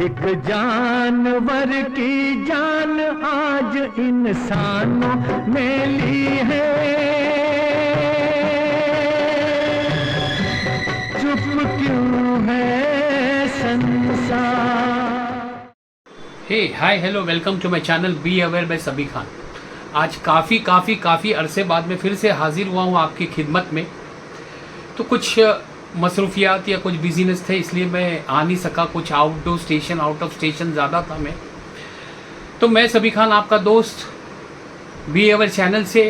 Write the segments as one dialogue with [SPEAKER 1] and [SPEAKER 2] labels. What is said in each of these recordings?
[SPEAKER 1] एक जानवर की जान आज इंसानों ने ली है, चुप क्यों है संसार।
[SPEAKER 2] Hey hi hello welcome to my channel be aware by Sabi Khan. आज काफ़ी अरसे बाद में फिर से हाजिर हुआ हूँ आपकी खिदमत में। तो कुछ मसरूफियात या कुछ बिजीनेस थे, इसलिए मैं आ नहीं सका। कुछ आउट ऑफ स्टेशन ज़्यादा था मैं। तो मैं सबी खान आपका दोस्त बी अवेयर चैनल से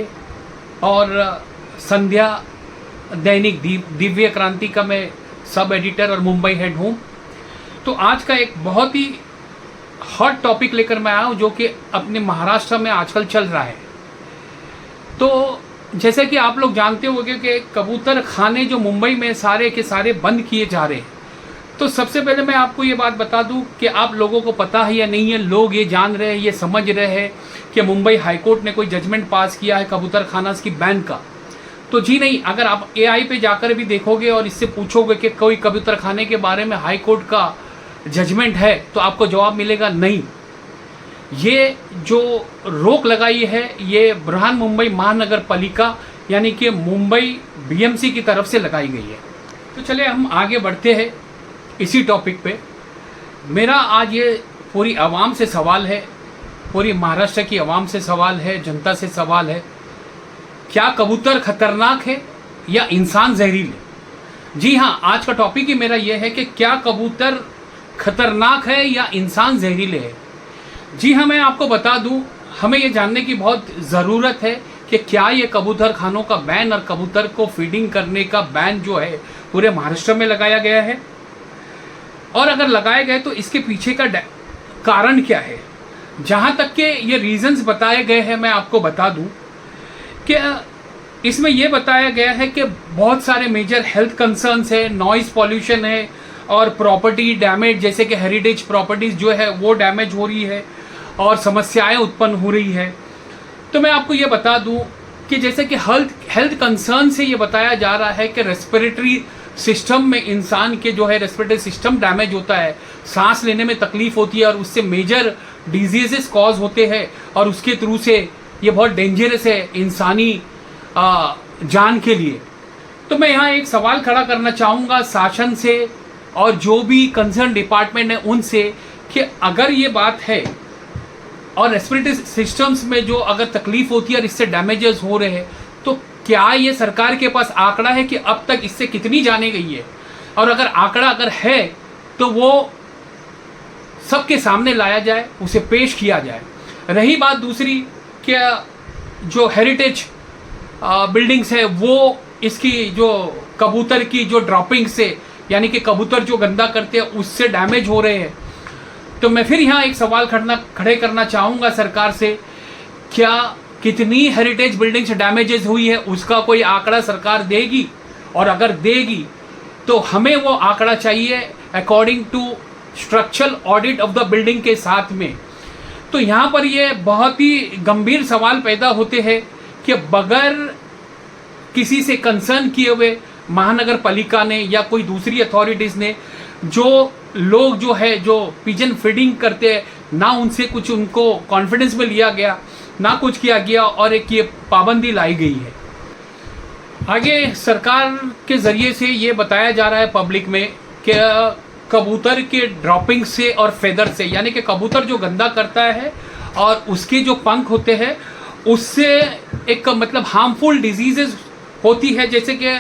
[SPEAKER 2] और संध्या दैनिक दिव्य क्रांति का मैं सब एडिटर और मुंबई हेड हूँ। तो आज का एक बहुत ही हॉट टॉपिक लेकर मैं आया हूँ जो कि अपने महाराष्ट्र में आजकल चल रहा है। तो जैसे कि आप लोग जानते होंगे कि कबूतर खाने जो मुंबई में सारे के सारे बंद किए जा रहे हैं। तो सबसे पहले मैं आपको ये बात बता दूं कि आप लोगों को पता है या नहीं है, लोग ये जान रहे हैं, ये समझ रहे हैं कि मुंबई हाईकोर्ट ने कोई जजमेंट पास किया है कबूतर खाना की बैन का। तो जी नहीं, अगर आप AI पे जाकर भी देखोगे और इससे पूछोगे कि कोई कबूतर खाने के बारे में हाईकोर्ट का जजमेंट है, तो आपको जवाब मिलेगा नहीं। ये जो रोक लगाई है ये बृहन मुंबई महानगर पालिका यानी कि मुंबई BMC की तरफ से लगाई गई है। तो चलिए हम आगे बढ़ते हैं इसी टॉपिक पे। मेरा आज ये पूरी आवाम से सवाल है, पूरी महाराष्ट्र की आवाम से सवाल है, जनता से सवाल है, क्या कबूतर खतरनाक है या इंसान जहरीले? जी हाँ, आज का टॉपिक ही मेरा ये है कि क्या कबूतर खतरनाक है या इंसान जहरीले है। जी हाँ, मैं आपको बता दूं, हमें ये जानने की बहुत ज़रूरत है कि क्या ये कबूतर खानों का बैन और कबूतर को फीडिंग करने का बैन जो है पूरे महाराष्ट्र में लगाया गया है, और अगर लगाए गए तो इसके पीछे का कारण क्या है। जहाँ तक के ये रीजंस बताए गए हैं, मैं आपको बता दूं कि इसमें यह बताया गया है कि बहुत सारे मेजर हेल्थ कंसर्न्स है, नॉइज पॉल्यूशन है और प्रॉपर्टी डैमेज, जैसे कि हेरिटेज प्रॉपर्टीज़ जो है वो डैमेज हो रही है और समस्याएं उत्पन्न हो रही है। तो मैं आपको ये बता दूं कि जैसे कि हेल्थ कंसर्न से ये बताया जा रहा है कि रेस्पिरेटरी सिस्टम में इंसान के जो है रेस्पिरेटरी सिस्टम डैमेज होता है, सांस लेने में तकलीफ होती है और उससे मेजर डिजीजेस कॉज होते हैं और उसके थ्रू से ये बहुत डेंजरस है इंसानी जान के लिए। तो मैं यहाँ एक सवाल खड़ा करना चाहूँगा शासन से और जो भी कंसर्न डिपार्टमेंट है उनसे कि अगर ये बात है और रेस्पिरेटरी सिस्टम्स में जो अगर तकलीफ होती है और इससे डैमेजेस हो रहे हैं, तो क्या ये सरकार के पास आंकड़ा है कि अब तक इससे कितनी जाने गई है, और अगर आंकड़ा अगर है तो वो सबके सामने लाया जाए, उसे पेश किया जाए। रही बात दूसरी, क्या जो हेरिटेज बिल्डिंग्स है वो इसकी जो कबूतर की जो ड्रॉपिंग से यानी कि कबूतर जो गंदा करते हैं उससे डैमेज हो रहे हैं, तो मैं फिर यहाँ एक सवाल खड़े करना चाहूँगा सरकार से, क्या कितनी हेरिटेज बिल्डिंग्स डैमेजेस हुई है उसका कोई आंकड़ा सरकार देगी, और अगर देगी तो हमें वो आंकड़ा चाहिए according to structural audit of the building के साथ में। तो यहाँ पर ये बहुत ही गंभीर सवाल पैदा होते हैं कि बगैर किसी से कंसर्न किए हुए महानगर पालिका ने या कोई दूसरी अथॉरिटीज़ ने जो लोग जो है जो पिजन फीडिंग करते हैं, ना उनसे कुछ उनको कॉन्फिडेंस में लिया गया, ना कुछ किया गया और एक ये पाबंदी लाई गई है। आगे सरकार के ज़रिए से ये बताया जा रहा है पब्लिक में कि कबूतर के ड्रॉपिंग से और फेदर से, यानी कि कबूतर जो गंदा करता है और उसके जो पंख होते हैं उससे एक मतलब हार्मफुल डिजीजेस होती है, जैसे कि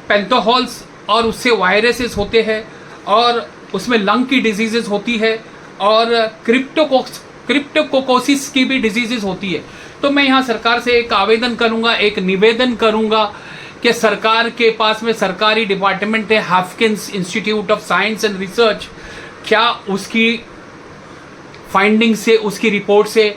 [SPEAKER 2] पेंथोहॉल्स, और उससे वायरसेस होते हैं और उसमें लंग की डिजीजेस होती है और क्रिप्टोकोकोसिस की भी डिजीजेस होती है। तो मैं यहाँ सरकार से एक आवेदन करूँगा, एक निवेदन करूँगा कि सरकार के पास में सरकारी डिपार्टमेंट है हाफकिंस institute of science and research, क्या उसकी फाइंडिंग से, उसकी रिपोर्ट से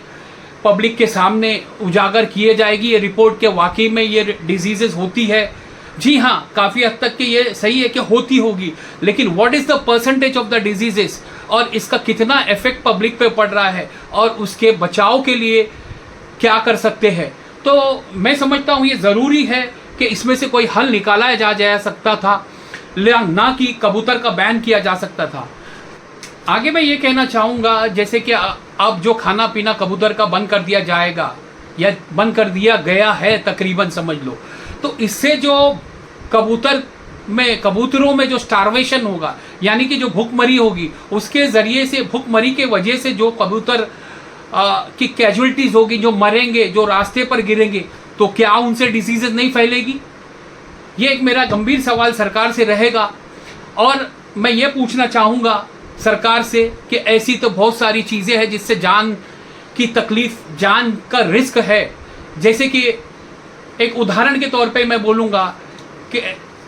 [SPEAKER 2] पब्लिक के सामने उजागर किए जाएगी ये रिपोर्ट के वाकई में ये डिजीजेस होती है। जी हाँ, काफ़ी हद तक के ये सही है कि होती होगी, लेकिन what is the percentage of the diseases और इसका कितना इफेक्ट पब्लिक पे पड़ रहा है और उसके बचाव के लिए क्या कर सकते हैं। तो मैं समझता हूँ ये ज़रूरी है कि इसमें से कोई हल निकाला जा सकता था, ना कि कबूतर का बैन किया जा सकता था। आगे मैं ये कहना चाहूँगा, जैसे कि अब जो खाना पीना कबूतर का बंद कर दिया जाएगा या बंद कर दिया गया है तकरीबन समझ लो, तो इससे जो कबूतरों में जो स्टार्वेशन होगा, यानी कि जो भूखमरी होगी, उसके ज़रिए से भूखमरी के वजह से जो कबूतर की कैजुअलिटीज़ होगी, जो मरेंगे, जो रास्ते पर गिरेंगे, तो क्या उनसे डिसीजेज नहीं फैलेगी? ये एक मेरा गंभीर सवाल सरकार से रहेगा। और मैं ये पूछना चाहूँगा सरकार से कि ऐसी तो बहुत सारी चीज़ें हैं जिससे जान की तकलीफ, जान का रिस्क है। जैसे कि एक उदाहरण के तौर पे मैं बोलूँगा कि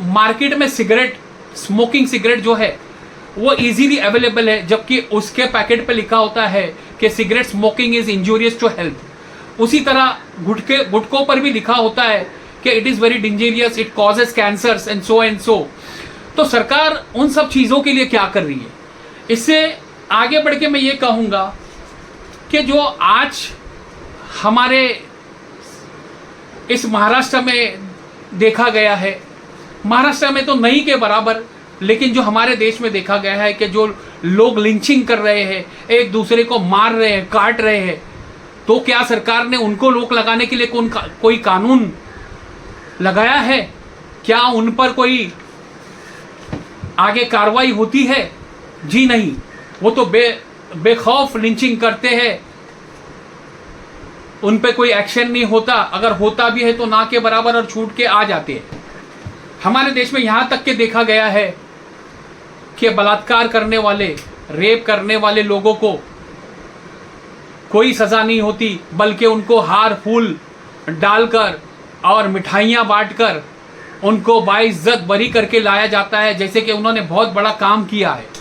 [SPEAKER 2] मार्केट में स्मोकिंग सिगरेट जो है वो इजीली अवेलेबल है, जबकि उसके पैकेट पे लिखा होता है कि cigarette smoking is injurious to health. उसी तरह गुटकों पर भी लिखा होता है कि it is very dangerous, it causes cancers and so. तो सरकार उन सब चीज़ों के लिए क्या कर रही है? इससे आगे बढ़ के मैं ये कहूँगा कि जो आज हमारे इस महाराष्ट्र में देखा गया है, महाराष्ट्र में तो नहीं के बराबर, लेकिन जो हमारे देश में देखा गया है कि जो लोग लिंचिंग कर रहे हैं, एक दूसरे को मार रहे हैं, काट रहे हैं, तो क्या सरकार ने उनको रोक लगाने के लिए कोई कानून लगाया है? क्या उन पर कोई आगे कार्रवाई होती है? जी नहीं, वो तो बेखौफ लिंचिंग करते हैं, उन पे कोई एक्शन नहीं होता, अगर होता भी है तो ना के बराबर और छूट के आ जाते हैं। हमारे देश में यहाँ तक के देखा गया है कि बलात्कार करने वाले, रेप करने वाले लोगों को कोई सज़ा नहीं होती, बल्कि उनको हार फूल डालकर और मिठाइयाँ बांटकर उनको बाइज्जत बरी करके लाया जाता है, जैसे कि उन्होंने बहुत बड़ा काम किया है।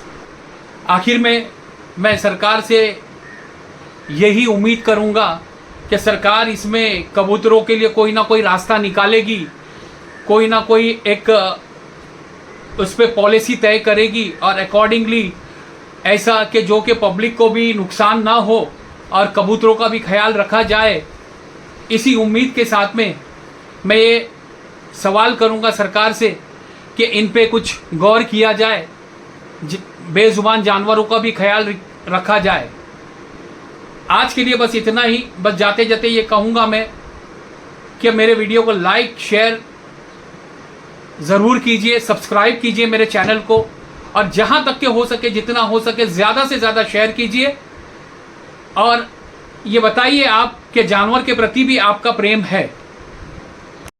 [SPEAKER 2] आखिर में मैं सरकार से यही उम्मीद करूँगा कि सरकार इसमें कबूतरों के लिए कोई ना कोई रास्ता निकालेगी, कोई ना कोई एक उस पर पॉलिसी तय करेगी और अकॉर्डिंगली ऐसा कि जो कि पब्लिक को भी नुकसान ना हो और कबूतरों का भी ख्याल रखा जाए। इसी उम्मीद के साथ में मैं ये सवाल करूँगा सरकार से कि इन पे कुछ गौर किया जाए, बेजुबान जानवरों का भी ख्याल रखा जाए। आज के लिए बस इतना ही। बस जाते जाते ये कहूँगा मैं कि मेरे वीडियो को लाइक शेयर ज़रूर कीजिए, सब्सक्राइब कीजिए मेरे चैनल को, और जहाँ तक के हो सके, जितना हो सके ज़्यादा से ज़्यादा शेयर कीजिए। और ये बताइए आप कि जानवर के प्रति भी आपका प्रेम है।